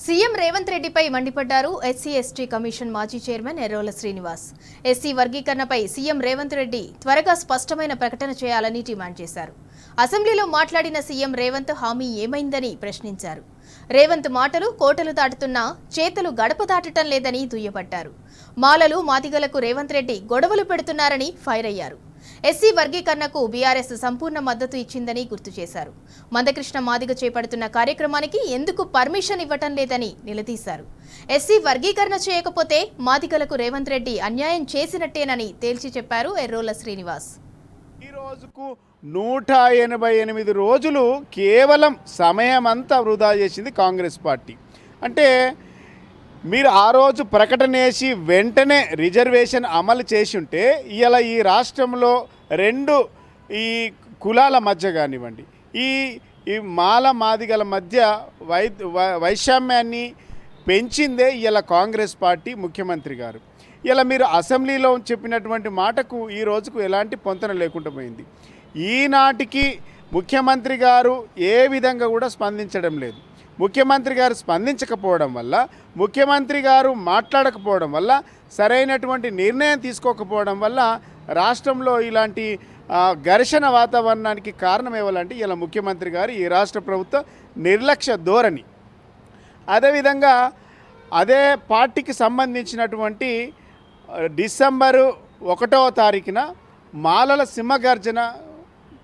CM Revanth రెడ్డిపై మండిపడ్డారు SC ST commission మాజీ చైర్మన్ ఎర్రోల శ్రీనివాస్. ఎస్సీ వర్గీకరణపై సీఎం రేవంత్ రెడ్డి త్వరగా స్పష్టమైన ప్రకటన చేయాలని డిమాండ్ చేశారు. అసెంబ్లీలో మాట్లాడిన సీఎం రేవంత్ హామీ ఏమైందని ప్రశ్నించారు. రేవంత్ మాటలు కోటలు దాటుతున్నా చేతులు గడప దాటటం లేదని దుయ్యబట్టారు. మాలలు మాదిగలకు రేవంత్ రెడ్డి గొడవలు పెడుతున్నారని ఫైర్ అయ్యారు. ఎస్సీ వర్గీకరణకు బీఆర్ఎస్ సంపూర్ణ మద్దతు ఇచ్చిందని గుర్తు చేశారు. మందకృష్ణ మాదిగ చేపడుతున్న కార్యక్రమానికి ఎందుకు పర్మిషన్ ఇవ్వటం లేదని నిలదీశారు. ఎస్సీ వర్గీకరణ చేయకపోతే మాదిగలకు రేవంత్ రెడ్డి అన్యాయం చేసినట్టేనని తేల్చి చెప్పారు ఎర్రోల శ్రీనివాస్. ఈ రోజుకు 188 రోజులు కేవలం సమయమంతా వృధా చేసింది కాంగ్రెస్ పార్టీ. అంటే మీరు ఆ రోజు ప్రకటన చేసి వెంటనే రిజర్వేషన్ అమలు చేసి ఉంటే ఇవాళ ఈ రాష్ట్రంలో రెండు ఈ కులాల మధ్య కానివ్వండి, ఈ మాల మాదిగల మధ్య వైషమ్యాన్ని పెంచిందే ఇవాళ కాంగ్రెస్ పార్టీ ముఖ్యమంత్రి గారు. ఇలా మీరు అసెంబ్లీలో చెప్పినటువంటి మాటకు ఈ రోజుకు ఎలాంటి పొంతన లేకుండా పోయింది. ఈనాటికి ముఖ్యమంత్రి గారు ఏ విధంగా కూడా స్పందించడం లేదు. ముఖ్యమంత్రి గారు స్పందించకపోవడం వల్ల, ముఖ్యమంత్రి గారు మాట్లాడకపోవడం వల్ల, సరైనటువంటి నిర్ణయం తీసుకోకపోవడం వల్ల రాష్ట్రంలో ఇలాంటి ఘర్షణ వాతావరణానికి కారణం ఏవాలంటే ఇలా ముఖ్యమంత్రి గారు ఈ రాష్ట్ర ప్రభుత్వ నిర్లక్ష్య ధోరణి. అదేవిధంగా అదే పార్టీకి సంబంధించినటువంటి డిసెంబరు 1వ తారీఖున మాలల సింహగర్జన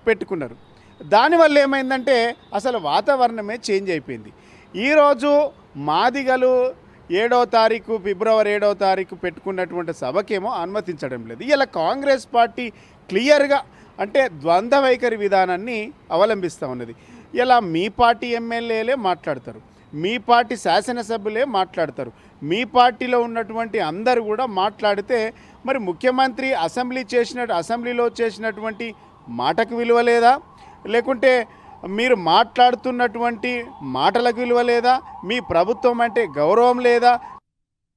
పెట్టుకున్నారు. దానివల్ల ఏమైందంటే అసలు వాతావరణమే చేంజ్ అయిపోయింది. ఈరోజు మాదిగలు 7వ తారీఖు ఫిబ్రవరి 7వ తారీఖు పెట్టుకున్నటువంటి సభకేమో అనుమతించడం లేదు. ఇలా కాంగ్రెస్ పార్టీ క్లియర్గా అంటే ద్వంద్వ వైఖరి విధానాన్ని అవలంబిస్తూ ఉన్నది. ఇలా మీ పార్టీ ఎమ్మెల్యేలే మాట్లాడతారు, మీ పార్టీ శాసనసభ్యులే మాట్లాడతారు, మీ పార్టీలో ఉన్నటువంటి అందరూ కూడా మాట్లాడితే మరి ముఖ్యమంత్రి అసెంబ్లీలో చేసినటువంటి మాటకు విలువ లేదా, లేకుంటే మీరు మాట్లాడుతున్నటువంటి మాటలకు విలువ లేదా, మీ ప్రభుత్వం అంటే గౌరవం లేదా,